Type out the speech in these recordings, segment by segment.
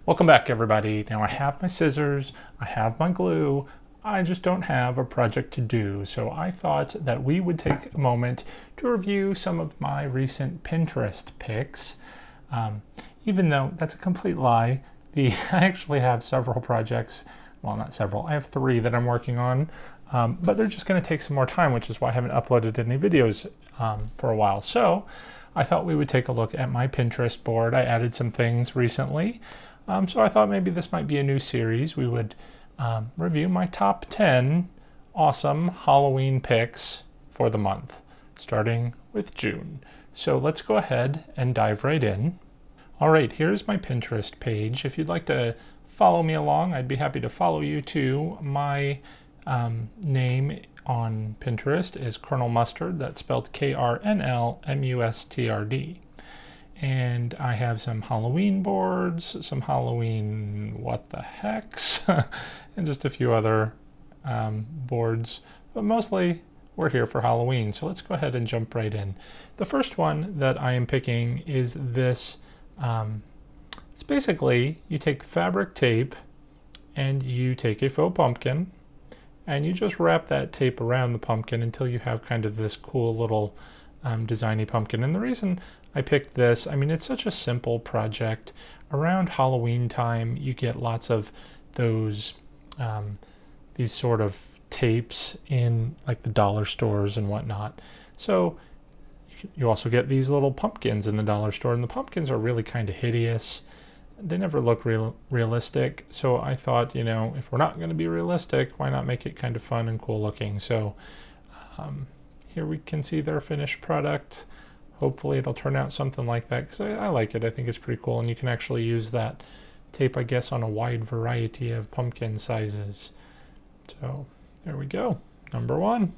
Welcome back, everybody. Now I have my scissors, I have my glue, I just don't have a project to do. So I thought that we would take a moment to review some of my recent Pinterest pics. Even though that's a complete lie, I actually have several projects, well, not several, I have 3 that I'm working on, but they're just going to take some more time, which is why I haven't uploaded any videos for a while. So I thought we would take a look at my Pinterest board. I added some things recently. So I thought maybe this might be a new series. We would review my top 10 awesome Halloween picks for the month, starting with June. So let's go ahead and dive right in. All right, here's my Pinterest page. If you'd like to follow me along, I'd be happy to follow you too. My name on Pinterest is Colonel Mustard. That's spelled KRNLMUSTRD. And I have some Halloween boards, some Halloween what the hecks, and just a few other boards. But mostly we're here for Halloween, so let's go ahead and jump right in. The first one that I am picking is this. It's basically you take fabric tape and you take a faux pumpkin and you just wrap that tape around the pumpkin until you have kind of this cool little designy pumpkin. And the reason I picked this, I mean, it's such a simple project. Around Halloween time, you get lots of those, these sort of tapes in like the dollar stores and whatnot. So you also get these little pumpkins in the dollar store, and the pumpkins are really kind of hideous. They never look realistic. So I thought, you know, if we're not going to be realistic, why not make it kind of fun and cool looking? So here we can see their finished product. Hopefully it'll turn out something like that, because I like it. I think it's pretty cool, and you can actually use that tape, I guess, on a wide variety of pumpkin sizes. So there we go, number 1.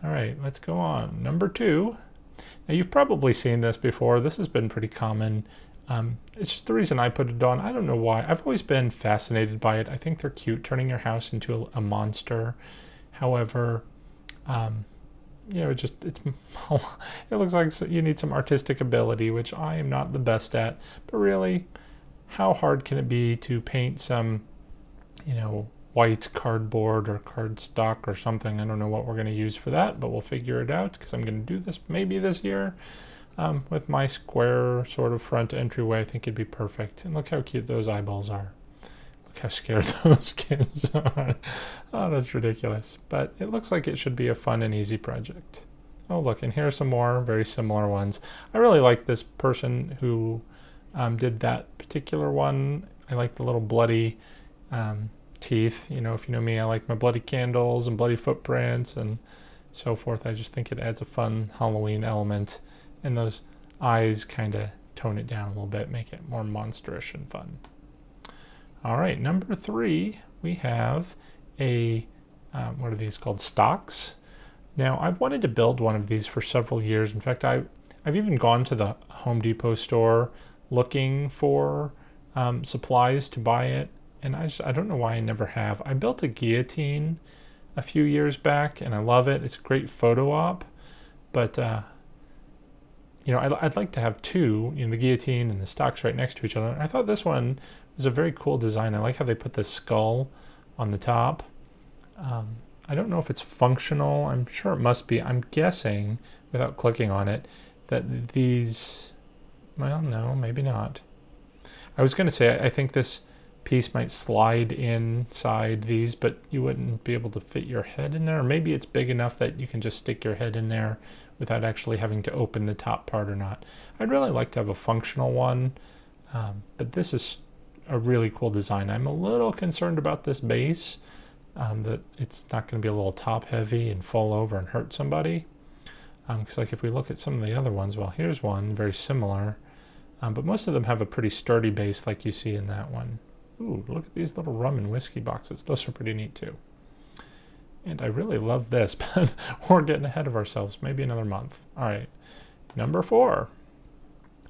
All right, let's go on. Number 2. Now you've probably seen this before. This has been pretty common. It's just the reason I put it on. I don't know why. I've always been fascinated by it. I think they're cute, turning your house into a monster. However, you know, it looks like you need some artistic ability, which I am not the best at. But really, how hard can it be to paint some, you know, white cardboard or cardstock or something? I don't know what we're going to use for that, but we'll figure it out, because I'm going to do this maybe this year with my square sort of front entryway. I think it'd be perfect. And look how cute those eyeballs are. Look how scared those kids are. Oh, that's ridiculous. But it looks like it should be a fun and easy project. Oh, look, and here are some more very similar ones. I really like this person who did that particular one. I like the little bloody teeth. You know, if you know me, I like my bloody candles and bloody footprints and so forth. I just think it adds a fun Halloween element, and those eyes kind of tone it down a little bit, make it more monsterish and fun. All right, number 3, we have a, what are these called? Stocks. Now, I've wanted to build one of these for several years. In fact, I've even gone to the Home Depot store looking for supplies to buy it, and I don't know why I never have. I built a guillotine a few years back, and I love it. It's a great photo op, but you know, I'd like to have 2, you know, the guillotine and the stocks right next to each other. And I thought this one was a very cool design. I like how they put the skull on the top. I don't know if it's functional. I'm sure it must be. I'm guessing, without clicking on it, that these, well, no, maybe not. I was going to say, I think this piece might slide inside these, but you wouldn't be able to fit your head in there. Or maybe it's big enough that you can just stick your head in there without actually having to open the top part or not. I'd really like to have a functional one, but this is a really cool design. I'm a little concerned about this base, that it's not going to be a little top heavy and fall over and hurt somebody. Because like if we look at some of the other ones, well, here's one very similar, but most of them have a pretty sturdy base like you see in that one. Ooh, look at these little rum and whiskey boxes. Those are pretty neat too. And I really love this, but we're getting ahead of ourselves. Maybe another month. All right, number 4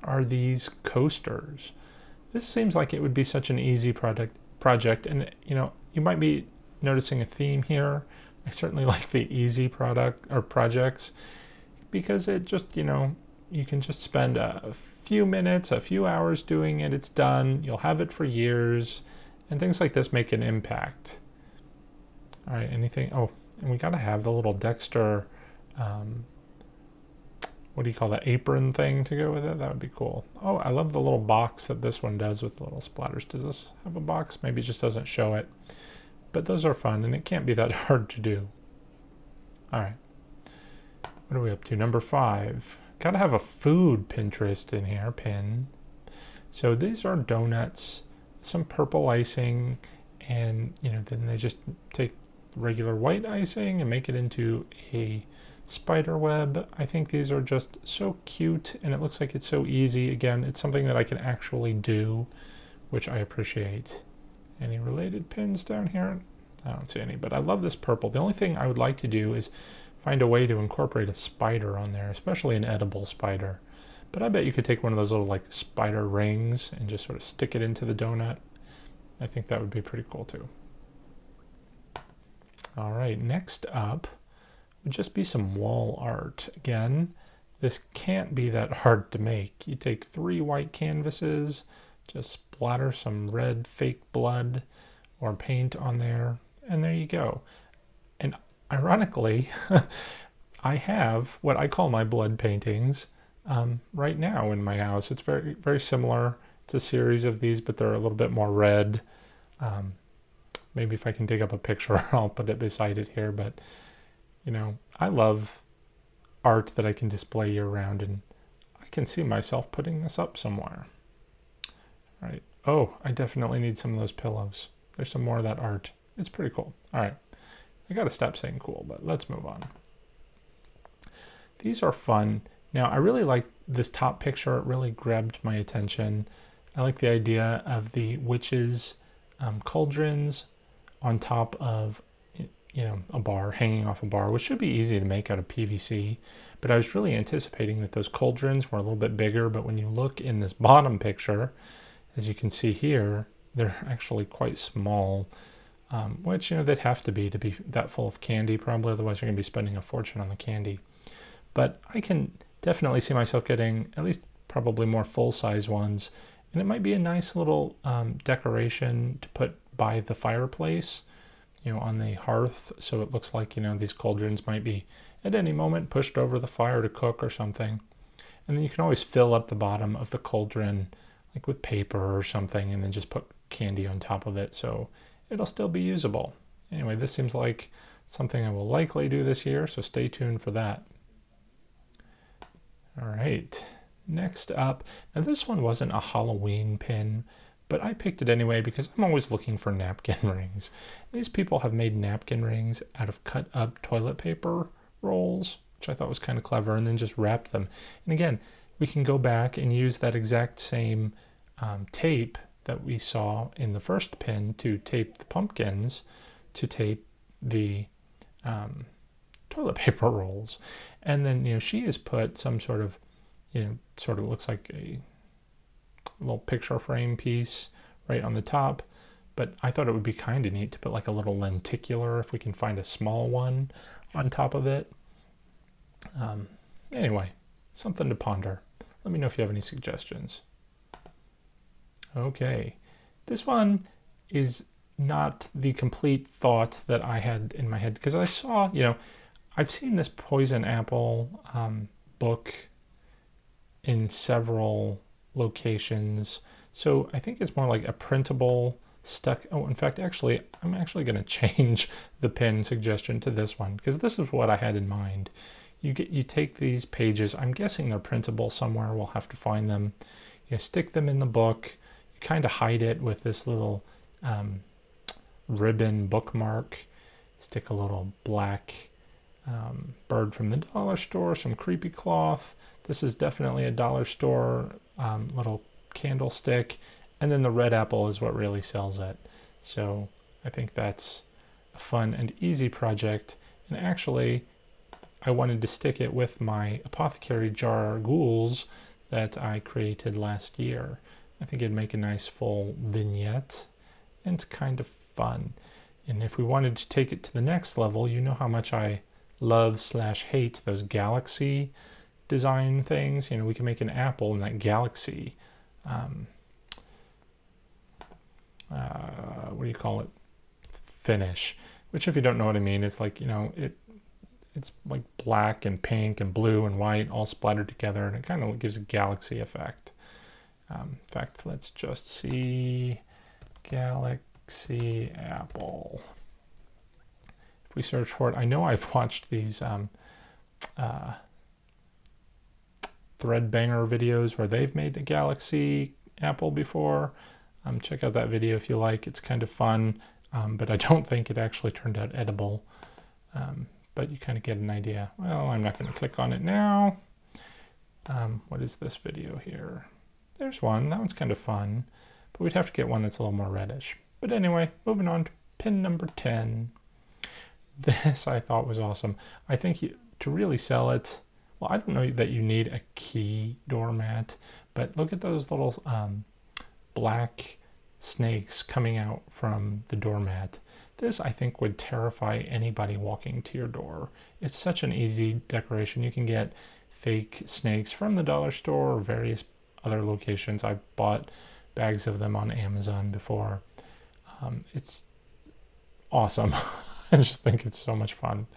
are these coasters. This seems like it would be such an easy project, and you know, you might be noticing a theme here. I certainly like the easy projects, because it just, you know, you can just spend a few minutes, a few hours doing it, it's done. You'll have it for years, and things like this make an impact. All right, anything? Oh, and we got to have the little Dexter, what do you call that, apron thing to go with it? That would be cool. Oh, I love the little box that this one does with little splatters. Does this have a box? Maybe it just doesn't show it. But those are fun, and it can't be that hard to do. All right. What are we up to? Number 5. Got to have a food Pinterest in here, pin. So these are donuts, some purple icing, and then they just take regular white icing and make it into a spider web. I think these are just so cute, and it looks like it's so easy. Again, it's something that I can actually do, which I appreciate. Any related pins down here? I don't see any, but I love this purple. The only thing I would like to do is find a way to incorporate a spider on there, especially an edible spider. But I bet you could take one of those little like spider rings and just sort of stick it into the donut. I think that would be pretty cool too. All right, next up would just be some wall art. Again, this can't be that hard to make. You take 3 white canvases, just splatter some red fake blood or paint on there, and there you go. And ironically, I have what I call my blood paintings right now in my house. It's very, very similar. It's a series of these, but they're a little bit more red. Maybe if I can dig up a picture, I'll put it beside it here. But, I love art that I can display year round, and I can see myself putting this up somewhere. All right. Oh, I definitely need some of those pillows. There's some more of that art. It's pretty cool. All right. I got to stop saying cool, but let's move on. These are fun. Now, I really like this top picture. It really grabbed my attention. I like the idea of the witches' cauldrons on top of, a bar, hanging off a bar, which should be easy to make out of PVC. But I was really anticipating that those cauldrons were a little bit bigger. But when you look in this bottom picture, as you can see here, they're actually quite small, which, they'd have to be that full of candy, probably. Otherwise, you're going to be spending a fortune on the candy. But I can definitely see myself getting at least probably more full-size ones. And it might be a nice little decoration to put by the fireplace, on the hearth. So it looks like, these cauldrons might be at any moment pushed over the fire to cook or something. And then you can always fill up the bottom of the cauldron like with paper or something, and then just put candy on top of it. So it'll still be usable. Anyway, this seems like something I will likely do this year. So stay tuned for that. All right. Next up, now this one wasn't a Halloween pin, but I picked it anyway because I'm always looking for napkin rings. These people have made napkin rings out of cut up toilet paper rolls, which I thought was kind of clever, and then just wrapped them. And again, we can go back and use that exact same tape that we saw in the first pin to tape the pumpkins, to tape the toilet paper rolls. And then, she has put some sort of, sort of looks like a little picture frame piece right on the top. But I thought it would be kind of neat to put like a little lenticular, if we can find a small one, on top of it. Anyway, something to ponder. Let me know if you have any suggestions. Okay, this one is not the complete thought that I had in my head, because I saw, I've seen this poison apple book in several locations. So I think it's more like a printable stuck. Oh, in fact, actually, I'm actually going to change the pin suggestion to this one, because this is what I had in mind. You take these pages, I'm guessing they're printable somewhere, we'll have to find them. Stick them in the book, you kind of hide it with this little ribbon bookmark, stick a little black bird from the dollar store, some creepy cloth. This is definitely a dollar store little candlestick, and then the red apple is what really sells it. So I think that's a fun and easy project. And actually, I wanted to stick it with my apothecary jar ghouls that I created last year. I think it'd make a nice full vignette and kind of fun. And if we wanted to take it to the next level, you know how much I love / hate those galaxy design things. You know, we can make an apple in that galaxy. What do you call it? Finish. Which, if you don't know what I mean, it's like, you know, it's like black and pink and blue and white all splattered together, and it kind of gives a galaxy effect. In fact, let's just see galaxy apple. If we search for it, I know I've watched these Threadbanger videos where they've made a galaxy apple before. Check out that video if you like. It's kind of fun, but I don't think it actually turned out edible. But you kind of get an idea. Well, I'm not going to click on it now. What is this video here? There's one. That one's kind of fun, but we'd have to get one that's a little more reddish. But anyway, moving on to pin number 10. This I thought was awesome. I think to really sell it, well, I don't know that you need a key doormat, but look at those little black snakes coming out from the doormat. This, I think, would terrify anybody walking to your door. It's such an easy decoration. You can get fake snakes from the dollar store or various other locations. I've bought bags of them on Amazon before. It's awesome. I just think it's so much fun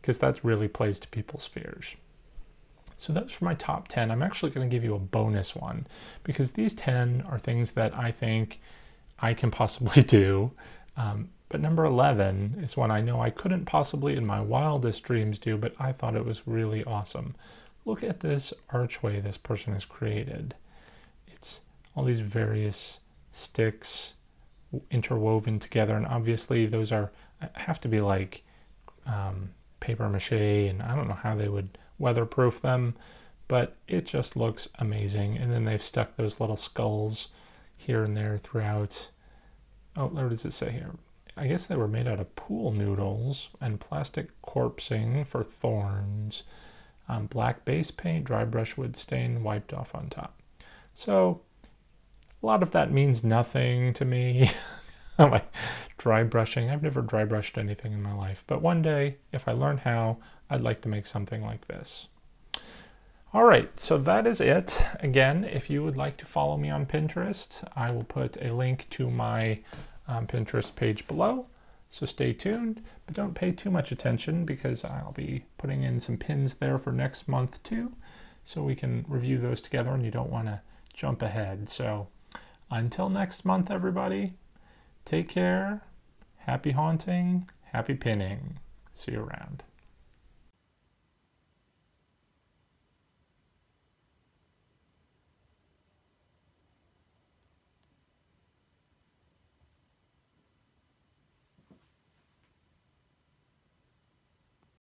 because that really plays to people's fears. So those are my top 10. I'm actually going to give you a bonus one because these 10 are things that I think I can possibly do. But number 11 is one I know I couldn't possibly in my wildest dreams do, but I thought it was really awesome. Look at this archway this person has created. It's all these various sticks interwoven together, and obviously those have to be like paper mache, and I don't know how they would weatherproof them, but it just looks amazing. And then they've stuck those little skulls here and there throughout. Oh, what does it say here? I guess they were made out of pool noodles and plastic corpsing for thorns. Black base paint, dry brush wood stain, wiped off on top. So a lot of that means nothing to me. Like dry brushing, I've never dry brushed anything in my life, but one day, if I learn how, I'd like to make something like this. All right, so that is it. Again, if you would like to follow me on Pinterest, I will put a link to my Pinterest page below. So stay tuned, but don't pay too much attention because I'll be putting in some pins there for next month too, so we can review those together and you don't want to jump ahead. So until next month, everybody, take care, happy haunting, happy pinning. See you around.